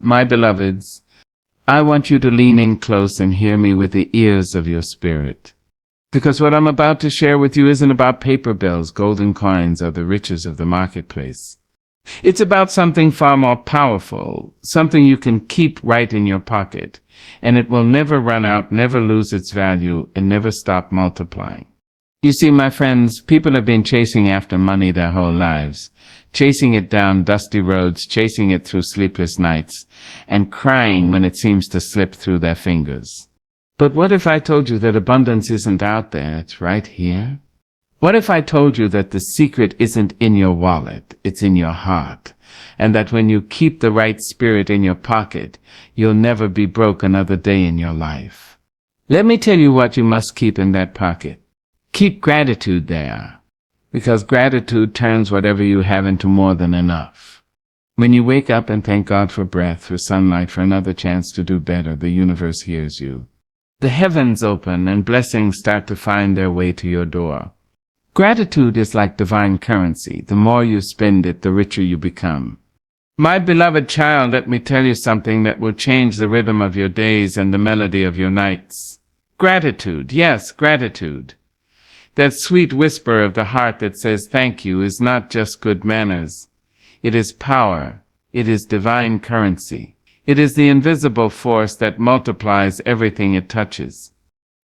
My beloveds, I want you to lean in close and hear me with the ears of your spirit. Because what I'm about to share with you isn't about paper bills, golden coins, or the riches of the marketplace. It's about something far more powerful, something you can keep right in your pocket, and it will never run out, never lose its value, and never stop multiplying. You see, my friends, people have been chasing after money their whole lives, chasing it down dusty roads, chasing it through sleepless nights, and crying when it seems to slip through their fingers. But what if I told you that abundance isn't out there, it's right here? What if I told you that the secret isn't in your wallet, it's in your heart, and that when you keep the right spirit in your pocket, you'll never be broke another day in your life? Let me tell you what you must keep in that pocket. Keep gratitude there, because gratitude turns whatever you have into more than enough. When you wake up and thank God for breath, for sunlight, for another chance to do better, the universe hears you. The heavens open and blessings start to find their way to your door. Gratitude is like divine currency. The more you spend it, the richer you become. My beloved child, let me tell you something that will change the rhythm of your days and the melody of your nights. Gratitude, yes, gratitude. That sweet whisper of the heart that says thank you is not just good manners. It is power. It is divine currency. It is the invisible force that multiplies everything it touches.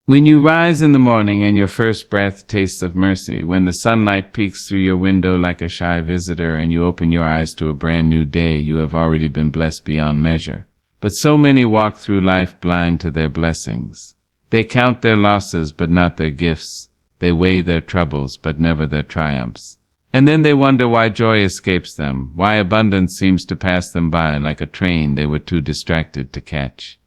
When you rise in the morning and your first breath tastes of mercy, when the sunlight peeks through your window like a shy visitor and you open your eyes to a brand new day, you have already been blessed beyond measure. But so many walk through life blind to their blessings. They count their losses but not their gifts. They weigh their troubles but never their triumphs. And then they wonder why joy escapes them, why abundance seems to pass them by like a train they were too distracted to catch.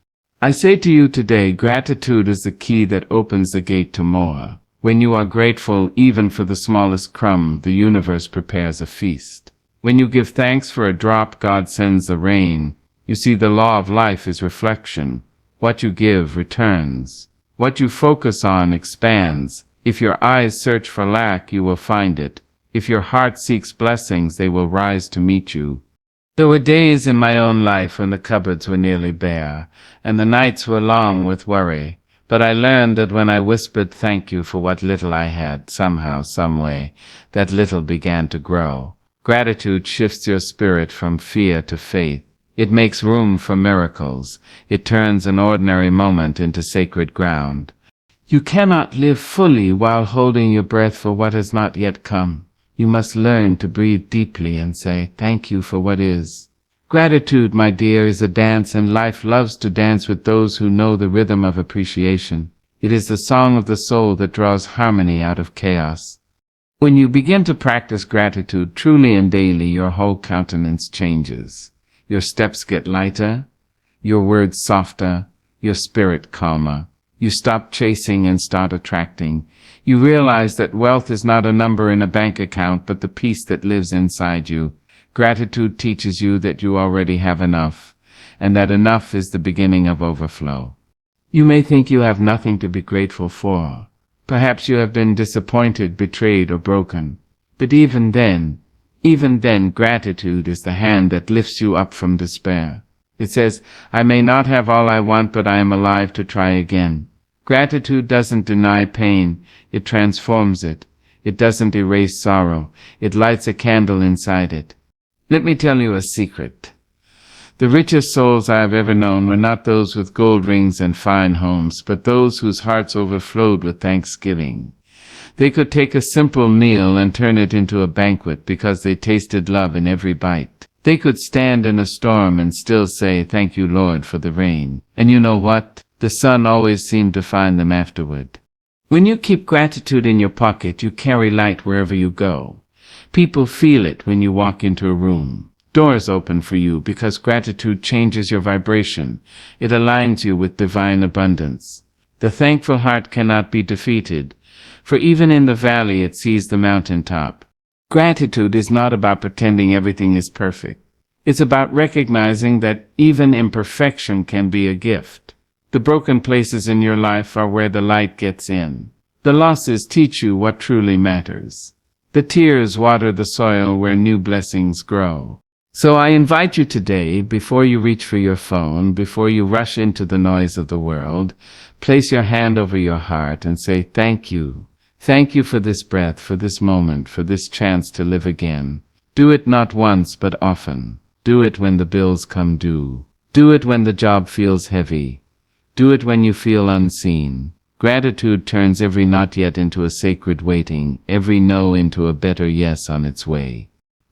I say to you today, gratitude is the key that opens the gate to more. When you are grateful even for the smallest crumb, the universe prepares a feast. When you give thanks for a drop, God sends the rain. You see, the law of life is reflection. What you give returns. What you focus on expands. If your eyes search for lack, you will find it. If your heart seeks blessings, they will rise to meet you. There were days in my own life when the cupboards were nearly bare, and the nights were long with worry. But I learned that when I whispered thank you for what little I had, somehow, someway, that little began to grow. Gratitude shifts your spirit from fear to faith. It makes room for miracles. It turns an ordinary moment into sacred ground. You cannot live fully while holding your breath for what has not yet come. You must learn to breathe deeply and say, thank you for what is. Gratitude, my dear, is a dance, and life loves to dance with those who know the rhythm of appreciation. It is the song of the soul that draws harmony out of chaos. When you begin to practice gratitude truly and daily, your whole countenance changes. Your steps get lighter, your words softer, your spirit calmer. You stop chasing and start attracting. You realize that wealth is not a number in a bank account, but the peace that lives inside you. Gratitude teaches you that you already have enough, and that enough is the beginning of overflow. You may think you have nothing to be grateful for. Perhaps you have been disappointed, betrayed, or broken. But even then, gratitude is the hand that lifts you up from despair. It says, I may not have all I want, but I am alive to try again. Gratitude doesn't deny pain, it transforms it. It doesn't erase sorrow, it lights a candle inside it. Let me tell you a secret. The richest souls I have ever known were not those with gold rings and fine homes, but those whose hearts overflowed with thanksgiving. They could take a simple meal and turn it into a banquet because they tasted love in every bite. They could stand in a storm and still say, thank you, Lord, for the rain. And you know what? The sun always seemed to find them afterward. When you keep gratitude in your pocket, you carry light wherever you go. People feel it when you walk into a room. Doors open for you because gratitude changes your vibration. It aligns you with divine abundance. The thankful heart cannot be defeated, for even in the valley it sees the mountaintop. Gratitude is not about pretending everything is perfect. It's about recognizing that even imperfection can be a gift. The broken places in your life are where the light gets in. The losses teach you what truly matters. The tears water the soil where new blessings grow. So I invite you today, before you reach for your phone, before you rush into the noise of the world, place your hand over your heart and say, thank you. Thank you for this breath, for this moment, for this chance to live again. Do it not once, but often. Do it when the bills come due. Do it when the job feels heavy. Do it when you feel unseen. Gratitude turns every not yet into a sacred waiting, every no into a better yes on its way.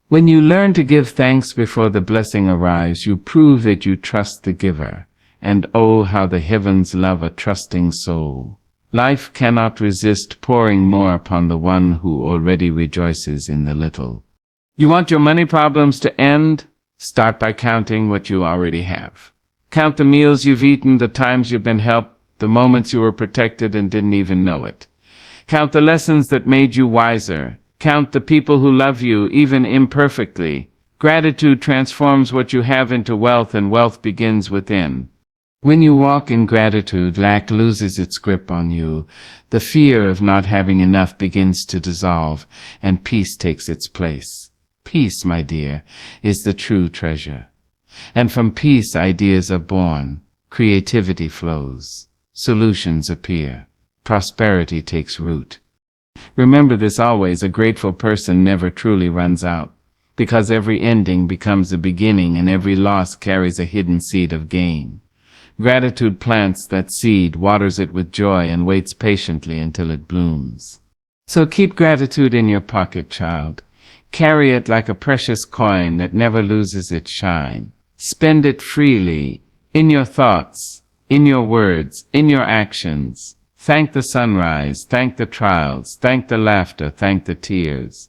When you learn to give thanks before the blessing arrives, you prove that you trust the giver. And oh, how the heavens love a trusting soul. Life cannot resist pouring more upon the one who already rejoices in the little. You want your money problems to end? Start by counting what you already have. Count the meals you've eaten, the times you've been helped, the moments you were protected and didn't even know it. Count the lessons that made you wiser. Count the people who love you, even imperfectly. Gratitude transforms what you have into wealth, and wealth begins within. When you walk in gratitude, lack loses its grip on you. The fear of not having enough begins to dissolve, and peace takes its place. Peace, my dear, is the true treasure. And from peace, ideas are born. Creativity flows. Solutions appear. Prosperity takes root. Remember this always: a grateful person never truly runs out, because every ending becomes a beginning and every loss carries a hidden seed of gain. Gratitude plants that seed, waters it with joy, and waits patiently until it blooms. So keep gratitude in your pocket, child. Carry it like a precious coin that never loses its shine. Spend it freely, in your thoughts, in your words, in your actions. Thank the sunrise, thank the trials, thank the laughter, thank the tears.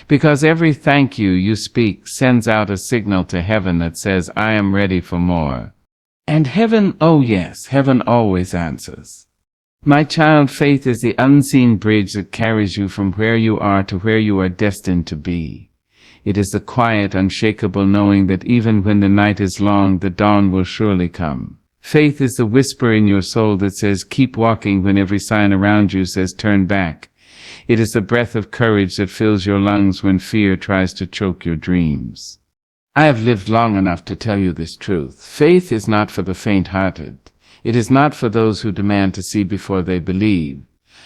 Because every thank you speak sends out a signal to heaven that says, I am ready for more. And heaven, oh yes, heaven always answers. My child, faith is the unseen bridge that carries you from where you are to where you are destined to be. It is the quiet, unshakable knowing that even when the night is long, the dawn will surely come. Faith is the whisper in your soul that says, keep walking, when every sign around you says, turn back. It is the breath of courage that fills your lungs when fear tries to choke your dreams. I have lived long enough to tell you this truth. Faith is not for the faint-hearted. It is not for those who demand to see before they believe.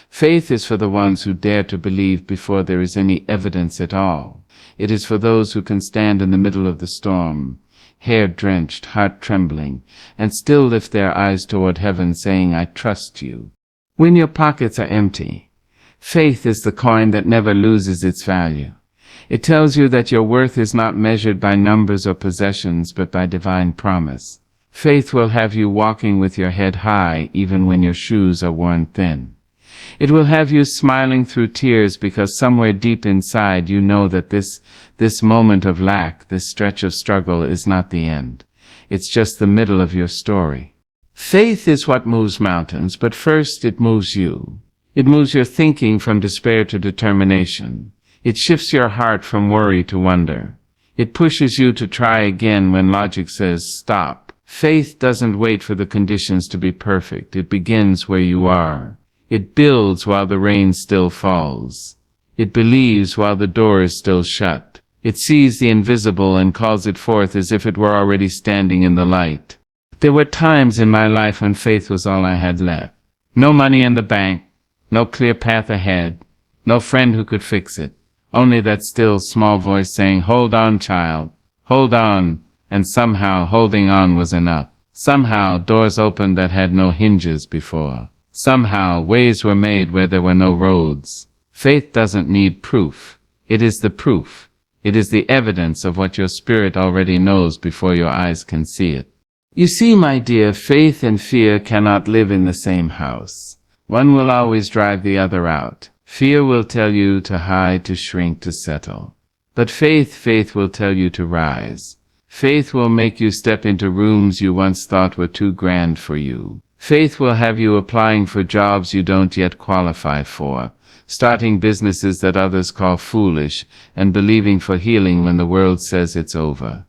Faith is for the ones who dare to believe before there is any evidence at all. It is for those who can stand in the middle of the storm, hair drenched, heart trembling, and still lift their eyes toward heaven, saying, I trust you. When your pockets are empty, faith is the coin that never loses its value. It tells you that your worth is not measured by numbers or possessions, but by divine promise. Faith will have you walking with your head high, even when your shoes are worn thin. It will have you smiling through tears, because somewhere deep inside you know that this moment of lack, this stretch of struggle, is not the end. It's just the middle of your story. Faith is what moves mountains, but first it moves you. It moves your thinking from despair to determination. It shifts your heart from worry to wonder. It pushes you to try again when logic says stop. Faith doesn't wait for the conditions to be perfect. It begins where you are. It builds while the rain still falls. It believes while the door is still shut. It sees the invisible and calls it forth as if it were already standing in the light. There were times in my life when faith was all I had left. No money in the bank, no clear path ahead, no friend who could fix it. Only that still small voice saying, hold on, child, hold on. And somehow holding on was enough. Somehow doors opened that had no hinges before. Somehow ways were made where there were no roads. Faith doesn't need proof. It is the proof. It is the evidence of what your spirit already knows before your eyes can see it. You see, my dear, faith and fear cannot live in the same house. One will always drive the other out. Fear will tell you to hide, to shrink, to settle. But faith will tell you to rise. Faith will make you step into rooms you once thought were too grand for you. Faith will have you applying for jobs you don't yet qualify for, starting businesses that others call foolish, and believing for healing when the world says it's over.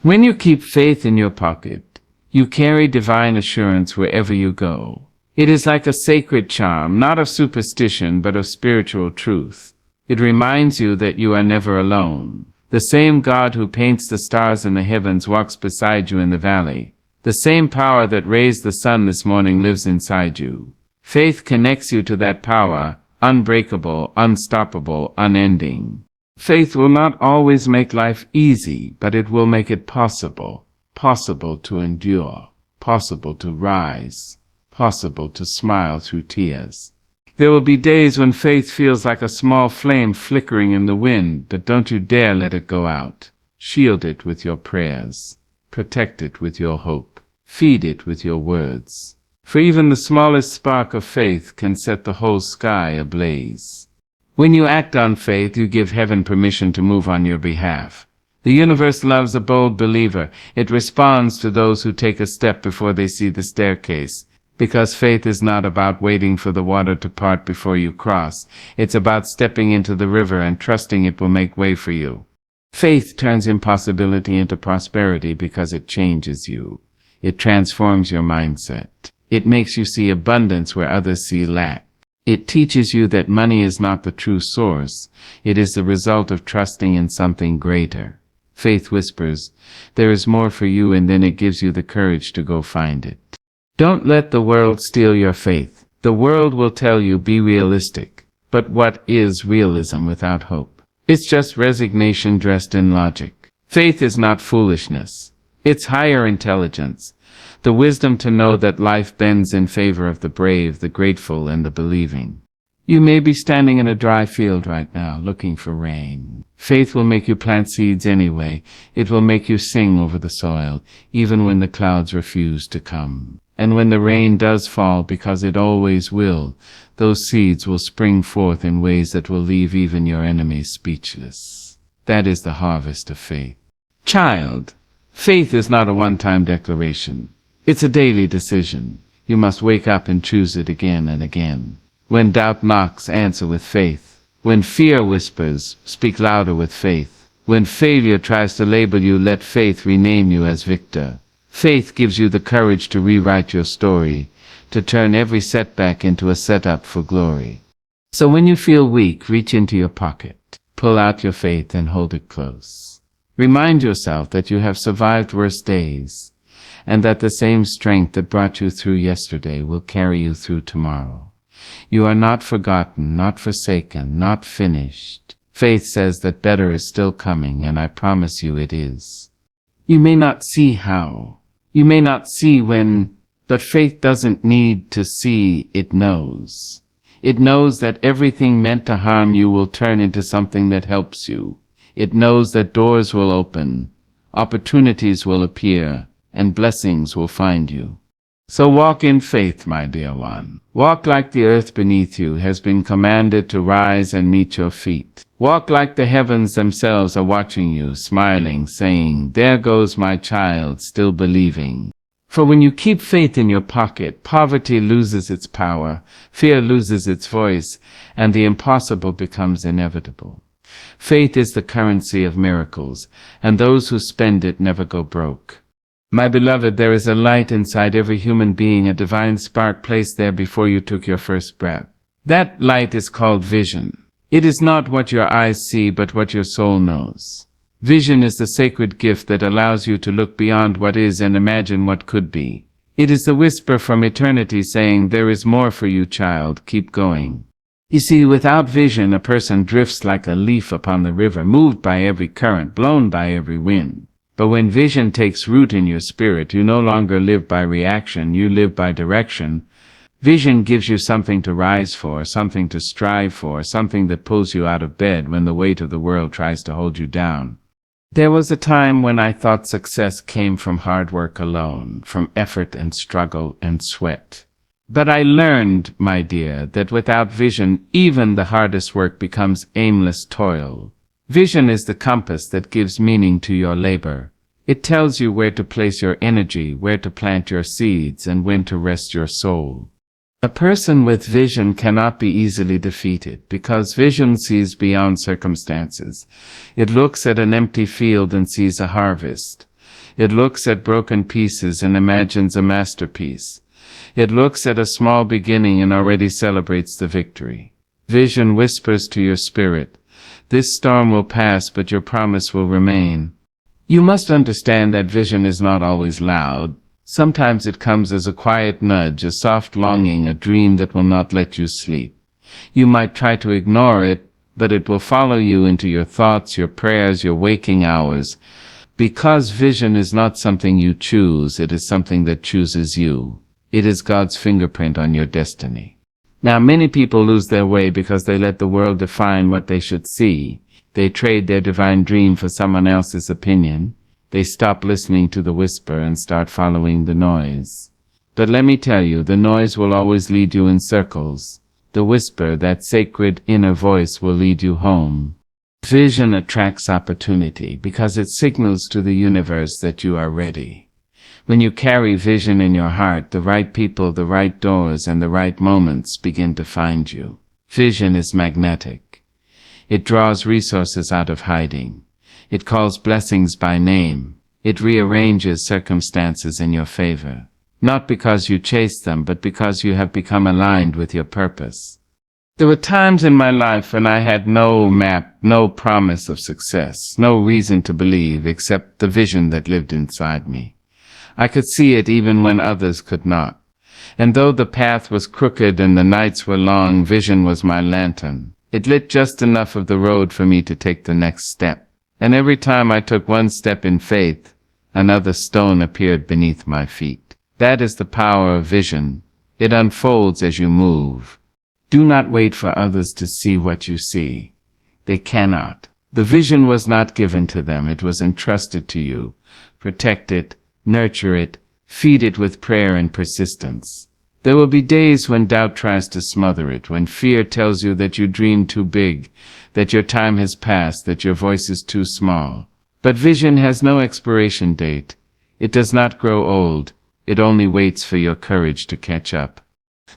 When you keep faith in your pocket, you carry divine assurance wherever you go. It is like a sacred charm, not of superstition, but of spiritual truth. It reminds you that you are never alone. The same God who paints the stars in the heavens walks beside you in the valley. The same power that raised the sun this morning lives inside you. Faith connects you to that power, unbreakable, unstoppable, unending. Faith will not always make life easy, but it will make it possible. Possible to endure. Possible to rise. Possible to smile through tears. There will be days when faith feels like a small flame flickering in the wind, but don't you dare let it go out. Shield it with your prayers. Protect it with your hope. Feed it with your words. For even the smallest spark of faith can set the whole sky ablaze. When you act on faith, you give heaven permission to move on your behalf. The universe loves a bold believer. It responds to those who take a step before they see the staircase. Because faith is not about waiting for the water to part before you cross. It's about stepping into the river and trusting it will make way for you. Faith turns impossibility into prosperity because it changes you. It transforms your mindset. It makes you see abundance where others see lack. It teaches you that money is not the true source. It is the result of trusting in something greater. Faith whispers, "There is more for you," and then it gives you the courage to go find it. Don't let the world steal your faith. The world will tell you, be realistic. But what is realism without hope? It's just resignation dressed in logic. Faith is not foolishness. It's higher intelligence. The wisdom to know that life bends in favor of the brave, the grateful, and the believing. You may be standing in a dry field right now, looking for rain. Faith will make you plant seeds anyway. It will make you sing over the soil, even when the clouds refuse to come. And when the rain does fall, because it always will, those seeds will spring forth in ways that will leave even your enemies speechless. That is the harvest of faith. Child, faith is not a one-time declaration. It's a daily decision. You must wake up and choose it again and again. When doubt knocks, answer with faith. When fear whispers, speak louder with faith. When failure tries to label you, let faith rename you as victor. Faith gives you the courage to rewrite your story, to turn every setback into a setup for glory. So when you feel weak, reach into your pocket, pull out your faith and hold it close. Remind yourself that you have survived worse days, and that the same strength that brought you through yesterday will carry you through tomorrow. You are not forgotten, not forsaken, not finished. Faith says that better is still coming, and I promise you it is. You may not see how. You may not see when, but faith doesn't need to see, it knows. It knows that everything meant to harm you will turn into something that helps you. It knows that doors will open, opportunities will appear, and blessings will find you. So walk in faith, my dear one. Walk like the earth beneath you has been commanded to rise and meet your feet. Walk like the heavens themselves are watching you, smiling, saying, "There goes my child, still believing." For when you keep faith in your pocket, poverty loses its power, fear loses its voice, and the impossible becomes inevitable. Faith is the currency of miracles, and those who spend it never go broke. My beloved, there is a light inside every human being, a divine spark placed there before you took your first breath. That light is called vision. It is not what your eyes see, but what your soul knows. Vision is the sacred gift that allows you to look beyond what is and imagine what could be. It is the whisper from eternity saying, "There is more for you, child, keep going." You see, without vision, a person drifts like a leaf upon the river, moved by every current, blown by every wind. But when vision takes root in your spirit, you no longer live by reaction, you live by direction. Vision gives you something to rise for, something to strive for, something that pulls you out of bed when the weight of the world tries to hold you down. There was a time when I thought success came from hard work alone, from effort and struggle and sweat. But I learned, my dear, that without vision, even the hardest work becomes aimless toil. Vision is the compass that gives meaning to your labor. It tells you where to place your energy, where to plant your seeds, and when to rest your soul. A person with vision cannot be easily defeated, because vision sees beyond circumstances. It looks at an empty field and sees a harvest. It looks at broken pieces and imagines a masterpiece. It looks at a small beginning and already celebrates the victory. Vision whispers to your spirit, This storm will pass, but your promise will remain. You must understand that vision is not always loud. Sometimes it comes as a quiet nudge, a soft longing, a dream that will not let you sleep. You might try to ignore it, but it will follow you into your thoughts, your prayers, your waking hours. Because vision is not something you choose, it is something that chooses you. It is God's fingerprint on your destiny. Now, many people lose their way because they let the world define what they should see. They trade their divine dream for someone else's opinion. They stop listening to the whisper and start following the noise. But let me tell you, the noise will always lead you in circles. The whisper, that sacred inner voice, will lead you home. Vision attracts opportunity because it signals to the universe that you are ready. When you carry vision in your heart, the right people, the right doors, and the right moments begin to find you. Vision is magnetic. It draws resources out of hiding. It calls blessings by name. It rearranges circumstances in your favor. Not because you chase them, but because you have become aligned with your purpose. There were times in my life when I had no map, no promise of success, no reason to believe except the vision that lived inside me. I could see it even when others could not. And though the path was crooked and the nights were long, vision was my lantern. It lit just enough of the road for me to take the next step. And every time I took one step in faith, another stone appeared beneath my feet. That is the power of vision. It unfolds as you move. Do not wait for others to see what you see. They cannot. The vision was not given to them. It was entrusted to you. Protect it, nurture it, feed it with prayer and persistence. There will be days when doubt tries to smother it, when fear tells you that you dream too big, that your time has passed, that your voice is too small. But vision has no expiration date. It does not grow old. It only waits for your courage to catch up.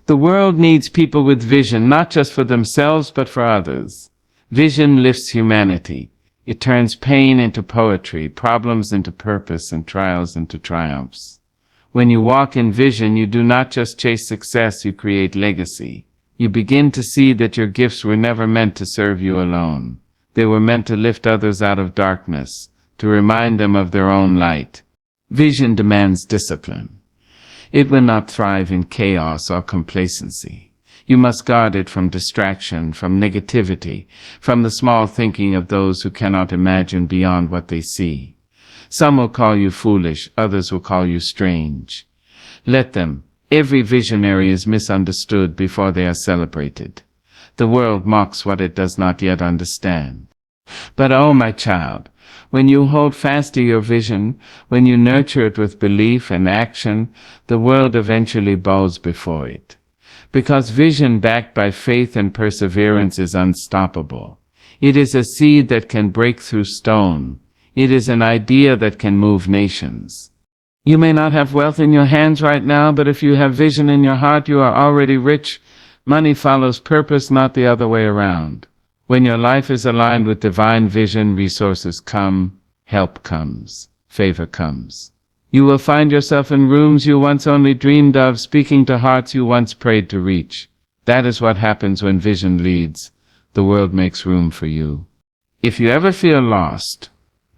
The world needs people with vision, not just for themselves, but for others. Vision lifts humanity. It turns pain into poetry, problems into purpose, and trials into triumphs. When you walk in vision, you do not just chase success, you create legacy. You begin to see that your gifts were never meant to serve you alone. They were meant to lift others out of darkness, to remind them of their own light. Vision demands discipline. It will not thrive in chaos or complacency. You must guard it from distraction, from negativity, from the small thinking of those who cannot imagine beyond what they see. Some will call you foolish, others will call you strange. Let them. Every visionary is misunderstood before they are celebrated. The world mocks what it does not yet understand. But oh, my child, when you hold fast to your vision, when you nurture it with belief and action, the world eventually bows before it. Because vision backed by faith and perseverance is unstoppable. It is a seed that can break through stone. It is an idea that can move nations. You may not have wealth in your hands right now, but if you have vision in your heart, you are already rich. Money follows purpose, not the other way around. When your life is aligned with divine vision, resources come, help comes, favor comes. You will find yourself in rooms you once only dreamed of, speaking to hearts you once prayed to reach. That is what happens when vision leads. The world makes room for you. If you ever feel lost,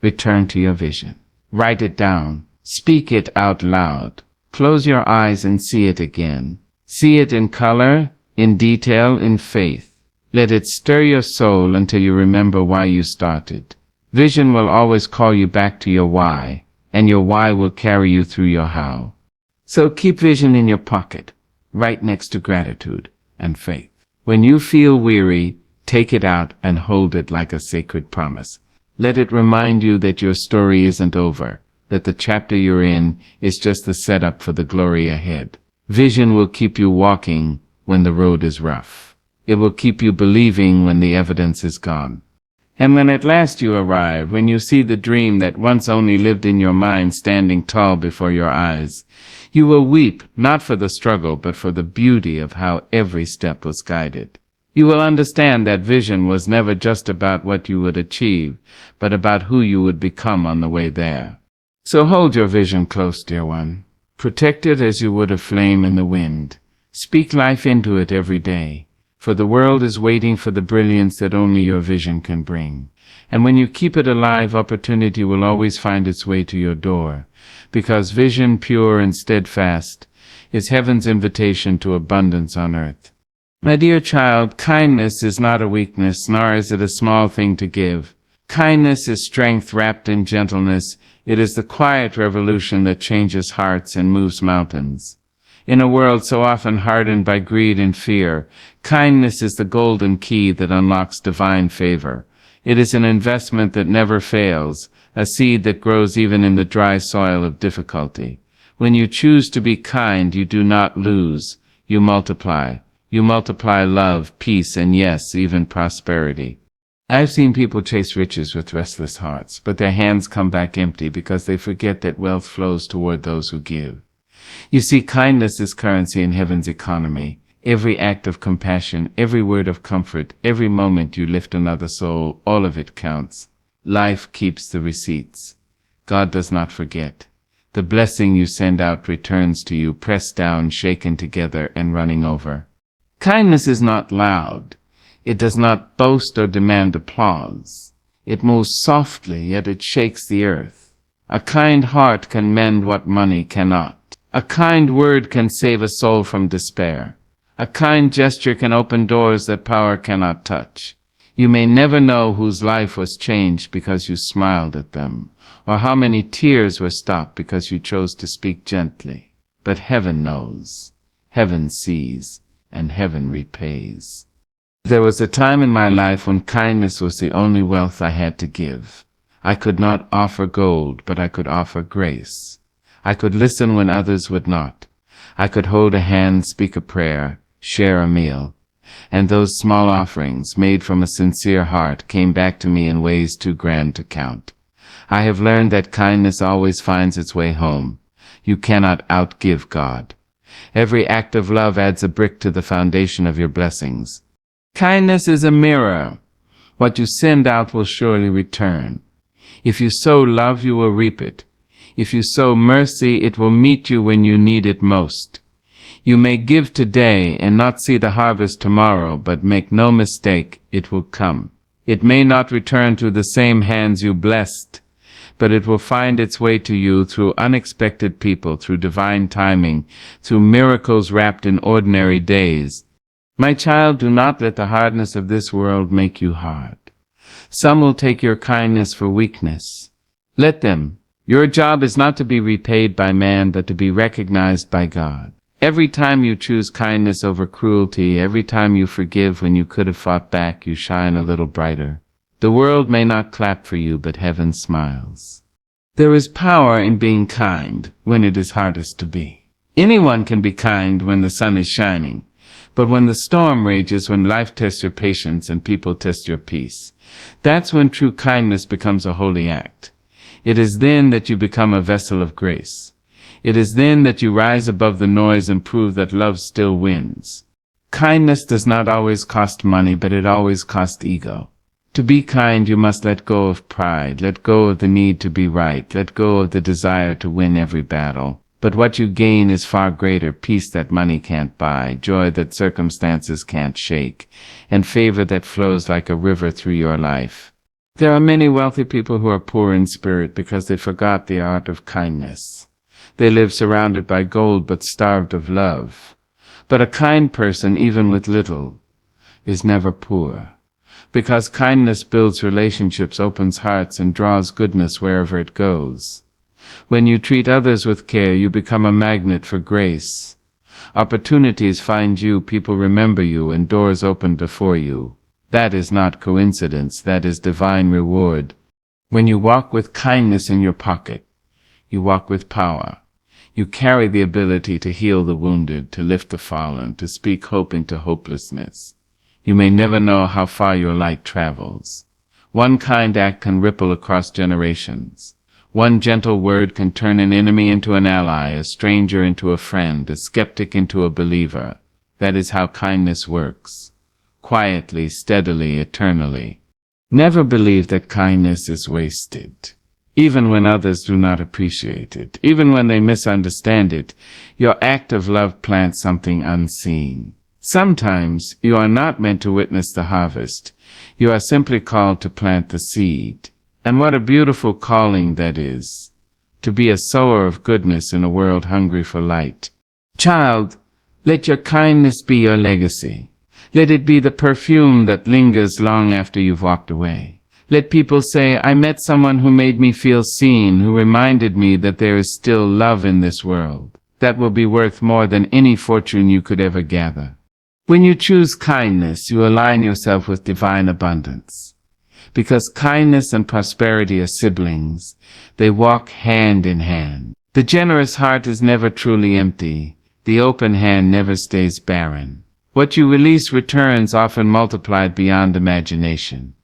return to your vision. Write it down. Speak it out loud. Close your eyes and see it again. See it in color, in detail, in faith. Let it stir your soul until you remember why you started. Vision will always call you back to your why, and your why will carry you through your how. So keep vision in your pocket, right next to gratitude and faith. When you feel weary, take it out and hold it like a sacred promise. Let it remind you that your story isn't over, that the chapter you're in is just the setup for the glory ahead. Vision will keep you walking when the road is rough. It will keep you believing when the evidence is gone. And when at last you arrive, when you see the dream that once only lived in your mind standing tall before your eyes, you will weep, not for the struggle, but for the beauty of how every step was guided. You will understand that vision was never just about what you would achieve, but about who you would become on the way there. So hold your vision close, dear one. Protect it as you would a flame in the wind. Speak life into it every day. For the world is waiting for the brilliance that only your vision can bring. And when you keep it alive, opportunity will always find its way to your door. Because vision pure and steadfast is heaven's invitation to abundance on earth. My dear child, kindness is not a weakness, nor is it a small thing to give. Kindness is strength wrapped in gentleness. It is the quiet revolution that changes hearts and moves mountains. In a world so often hardened by greed and fear, kindness is the golden key that unlocks divine favor. It is an investment that never fails, a seed that grows even in the dry soil of difficulty. When you choose to be kind, you do not lose, you multiply. You multiply love, peace, and yes, even prosperity. I've seen people chase riches with restless hearts, but their hands come back empty because they forget that wealth flows toward those who give. You see, kindness is currency in heaven's economy. Every act of compassion, every word of comfort, every moment you lift another soul, all of it counts. Life keeps the receipts. God does not forget. The blessing you send out returns to you, pressed down, shaken together, and running over. Kindness is not loud. It does not boast or demand applause. It moves softly, yet it shakes the earth. A kind heart can mend what money cannot. A kind word can save a soul from despair. A kind gesture can open doors that power cannot touch. You may never know whose life was changed because you smiled at them, or how many tears were stopped because you chose to speak gently. But heaven knows, heaven sees, and heaven repays. There was a time in my life when kindness was the only wealth I had to give. I could not offer gold, but I could offer grace. I could listen when others would not. I could hold a hand, speak a prayer, share a meal. And those small offerings, made from a sincere heart, came back to me in ways too grand to count. I have learned that kindness always finds its way home. You cannot outgive God. Every act of love adds a brick to the foundation of your blessings. Kindness is a mirror. What you send out will surely return. If you sow love, you will reap it. If you sow mercy, it will meet you when you need it most. You may give today and not see the harvest tomorrow, but make no mistake, it will come. It may not return to the same hands you blessed, but it will find its way to you through unexpected people, through divine timing, through miracles wrapped in ordinary days. My child, do not let the hardness of this world make you hard. Some will take your kindness for weakness. Let them. Your job is not to be repaid by man, but to be recognized by God. Every time you choose kindness over cruelty, every time you forgive when you could have fought back, you shine a little brighter. The world may not clap for you, but heaven smiles. There is power in being kind when it is hardest to be. Anyone can be kind when the sun is shining, but when the storm rages, when life tests your patience and people test your peace, that's when true kindness becomes a holy act. It is then that you become a vessel of grace. It is then that you rise above the noise and prove that love still wins. Kindness does not always cost money, but it always costs ego. To be kind, you must let go of pride, let go of the need to be right, let go of the desire to win every battle. But what you gain is far greater: peace that money can't buy, joy that circumstances can't shake, and favor that flows like a river through your life. There are many wealthy people who are poor in spirit because they forgot the art of kindness. They live surrounded by gold but starved of love. But a kind person, even with little, is never poor. Because kindness builds relationships, opens hearts, and draws goodness wherever it goes. When you treat others with care, you become a magnet for grace. Opportunities find you, people remember you, and doors open before you. That is not coincidence, that is divine reward. When you walk with kindness in your pocket, you walk with power. You carry the ability to heal the wounded, to lift the fallen, to speak hope into hopelessness. You may never know how far your light travels. One kind act can ripple across generations. One gentle word can turn an enemy into an ally, a stranger into a friend, a skeptic into a believer. That is how kindness works. Quietly, steadily, eternally. Never believe that kindness is wasted. Even when others do not appreciate it, even when they misunderstand it, your act of love plants something unseen. Sometimes you are not meant to witness the harvest. You are simply called to plant the seed. And what a beautiful calling that is, to be a sower of goodness in a world hungry for light. Child, let your kindness be your legacy. Let it be the perfume that lingers long after you've walked away. Let people say, I met someone who made me feel seen, who reminded me that there is still love in this world. That will be worth more than any fortune you could ever gather. When you choose kindness, you align yourself with divine abundance. Because kindness and prosperity are siblings, they walk hand in hand. The generous heart is never truly empty. The open hand never stays barren. What you release returns, often multiplied beyond imagination.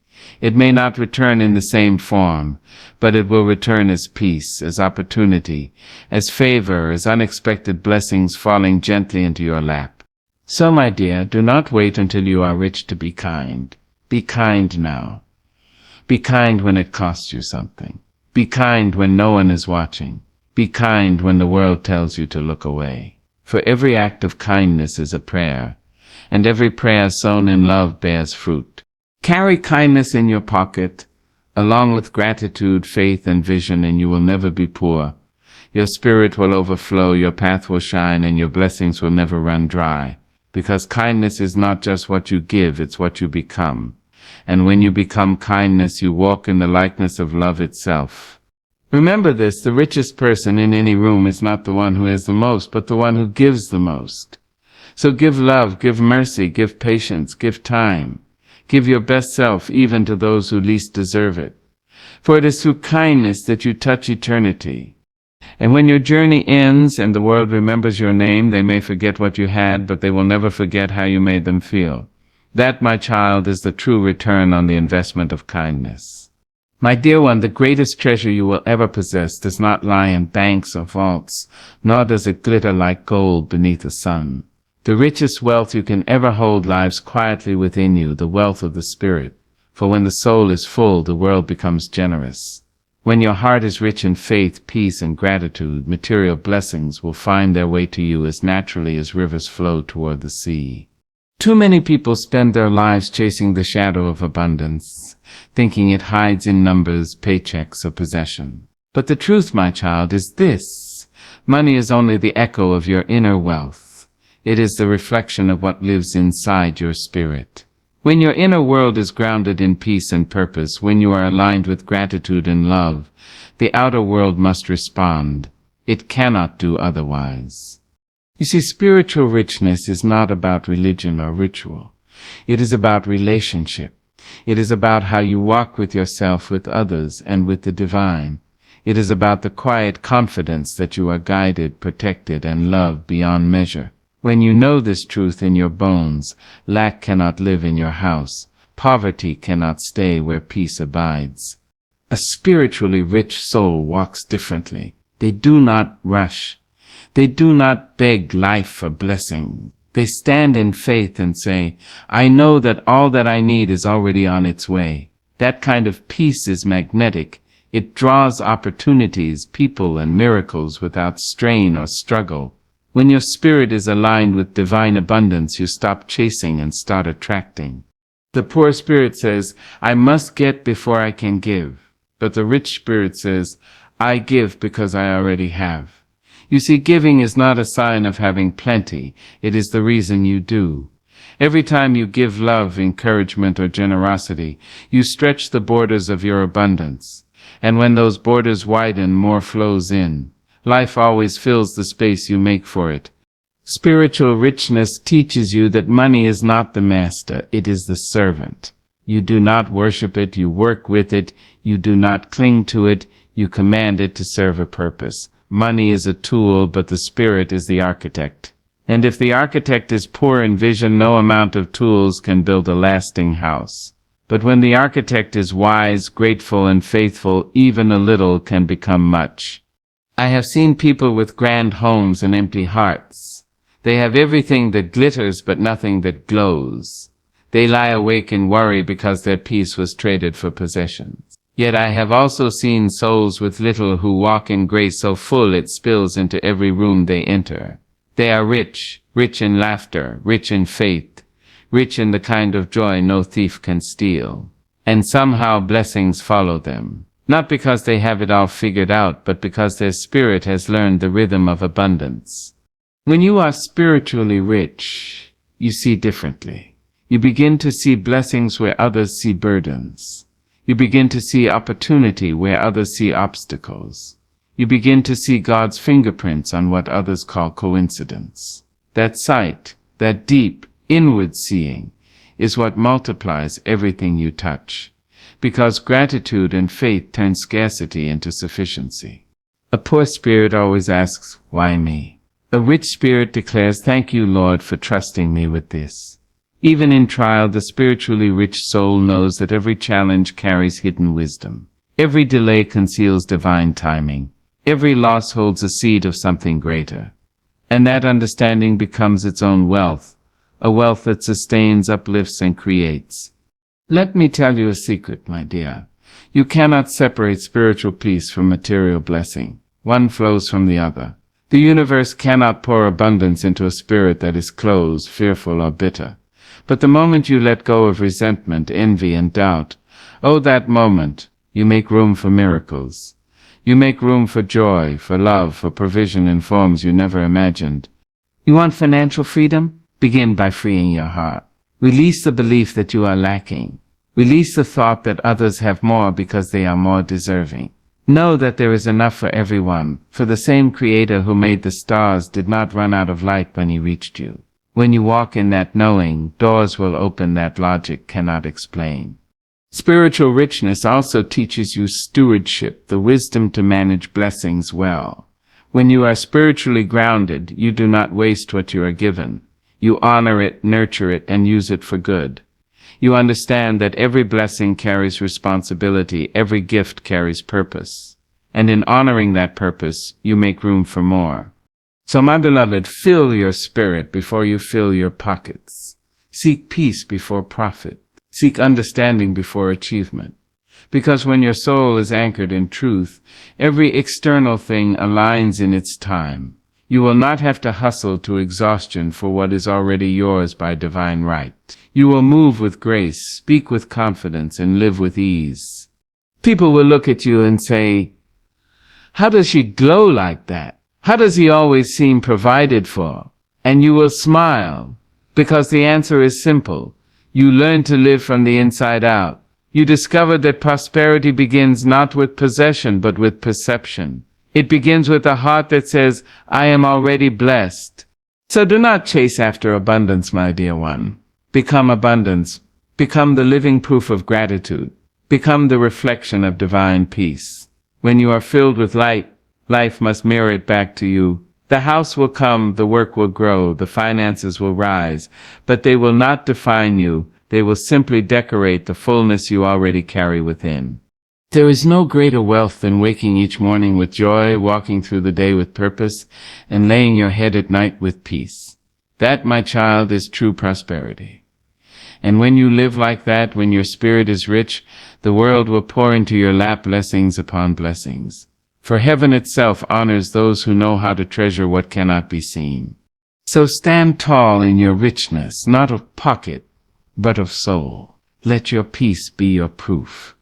It may not return in the same form, but it will return as peace, as opportunity, as favor, as unexpected blessings falling gently into your lap. So, my dear, do not wait until you are rich to be kind. Be kind now. Be kind when it costs you something. Be kind when no one is watching. Be kind when the world tells you to look away. For every act of kindness is a prayer, and every prayer sown in love bears fruit. Carry kindness in your pocket, along with gratitude, faith, and vision, and you will never be poor. Your spirit will overflow, your path will shine, and your blessings will never run dry. Because kindness is not just what you give, it's what you become. And when you become kindness, you walk in the likeness of love itself. Remember this, the richest person in any room is not the one who has the most, but the one who gives the most. So give love, give mercy, give patience, give time. Give your best self even to those who least deserve it. For it is through kindness that you touch eternity. And when your journey ends and the world remembers your name, they may forget what you had, but they will never forget how you made them feel. That, my child, is the true return on the investment of kindness. My dear one, the greatest treasure you will ever possess does not lie in banks or vaults, nor does it glitter like gold beneath the sun. The richest wealth you can ever hold lies quietly within you, the wealth of the spirit. For when the soul is full, the world becomes generous. When your heart is rich in faith, peace, and gratitude, material blessings will find their way to you as naturally as rivers flow toward the sea. Too many people spend their lives chasing the shadow of abundance, thinking it hides in numbers, paychecks, or possession. But the truth, my child, is this. Money is only the echo of your inner wealth. It is the reflection of what lives inside your spirit. When your inner world is grounded in peace and purpose, when you are aligned with gratitude and love, the outer world must respond. It cannot do otherwise. You see, spiritual richness is not about religion or ritual. It is about relationship. It is about how you walk with yourself, with others, and with the divine. It is about the quiet confidence that you are guided, protected, and loved beyond measure. When you know this truth in your bones, lack cannot live in your house. Poverty cannot stay where peace abides. A spiritually rich soul walks differently. They do not rush. They do not beg life for blessing. They stand in faith and say, I know that all that I need is already on its way. That kind of peace is magnetic. It draws opportunities, people, and miracles without strain or struggle. When your spirit is aligned with divine abundance, you stop chasing and start attracting. The poor spirit says, I must get before I can give. But the rich spirit says, I give because I already have. You see, giving is not a sign of having plenty. It is the reason you do. Every time you give love, encouragement, or generosity, you stretch the borders of your abundance. And when those borders widen, more flows in. Life always fills the space you make for it. Spiritual richness teaches you that money is not the master, it is the servant. You do not worship it, you work with it. You do not cling to it, you command it to serve a purpose. Money is a tool, but the spirit is the architect. And if the architect is poor in vision, no amount of tools can build a lasting house. But when the architect is wise, grateful, and faithful, even a little can become much. I have seen people with grand homes and empty hearts. They have everything that glitters but nothing that glows. They lie awake in worry because their peace was traded for possessions. Yet I have also seen souls with little who walk in grace so full it spills into every room they enter. They are rich, rich in laughter, rich in faith, rich in the kind of joy no thief can steal. And somehow blessings follow them, not because they have it all figured out, but because their spirit has learned the rhythm of abundance. When you are spiritually rich, you see differently. You begin to see blessings where others see burdens. You begin to see opportunity where others see obstacles. You begin to see God's fingerprints on what others call coincidence. That sight, that deep, inward seeing, is what multiplies everything you touch. Because gratitude and faith turn scarcity into sufficiency. A poor spirit always asks, "Why me?" A rich spirit declares, "Thank you, Lord, for trusting me with this." Even in trial, the spiritually rich soul knows that every challenge carries hidden wisdom. Every delay conceals divine timing. Every loss holds a seed of something greater. And that understanding becomes its own wealth, a wealth that sustains, uplifts, and creates. Let me tell you a secret, my dear. You cannot separate spiritual peace from material blessing. One flows from the other. The universe cannot pour abundance into a spirit that is closed, fearful, or bitter. But the moment you let go of resentment, envy, and doubt, oh, that moment, you make room for miracles. You make room for joy, for love, for provision in forms you never imagined. You want financial freedom? Begin by freeing your heart. Release the belief that you are lacking. Release the thought that others have more because they are more deserving. Know that there is enough for everyone, for the same Creator who made the stars did not run out of light when He reached you. When you walk in that knowing, doors will open that logic cannot explain. Spiritual richness also teaches you stewardship, the wisdom to manage blessings well. When you are spiritually grounded, you do not waste what you are given. You honor it, nurture it, and use it for good. You understand that every blessing carries responsibility, every gift carries purpose. And in honoring that purpose, you make room for more. So, my beloved, fill your spirit before you fill your pockets. Seek peace before profit. Seek understanding before achievement. Because when your soul is anchored in truth, every external thing aligns in its time. You will not have to hustle to exhaustion for what is already yours by divine right. You will move with grace, speak with confidence, and live with ease. People will look at you and say, "How does she glow like that? How does he always seem provided for?" And you will smile, because the answer is simple. You learn to live from the inside out. You discover that prosperity begins not with possession, but with perception. It begins with a heart that says, "I am already blessed." So do not chase after abundance, my dear one. Become abundance. Become the living proof of gratitude. Become the reflection of divine peace. When you are filled with light, life must mirror it back to you. The house will come, the work will grow, the finances will rise, but they will not define you. They will simply decorate the fullness you already carry within. There is no greater wealth than waking each morning with joy, walking through the day with purpose, and laying your head at night with peace. That, my child, is true prosperity. And when you live like that, when your spirit is rich, the world will pour into your lap blessings upon blessings. For heaven itself honors those who know how to treasure what cannot be seen. So stand tall in your richness, not of pocket, but of soul. Let your peace be your proof.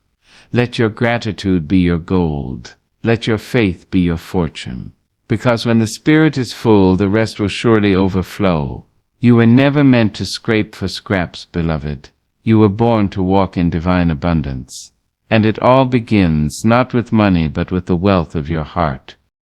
Let your gratitude be your gold. Let your faith be your fortune. Because when the spirit is full, the rest will surely overflow. You were never meant to scrape for scraps, beloved. You were born to walk in divine abundance. And it all begins not with money, but with the wealth of your heart.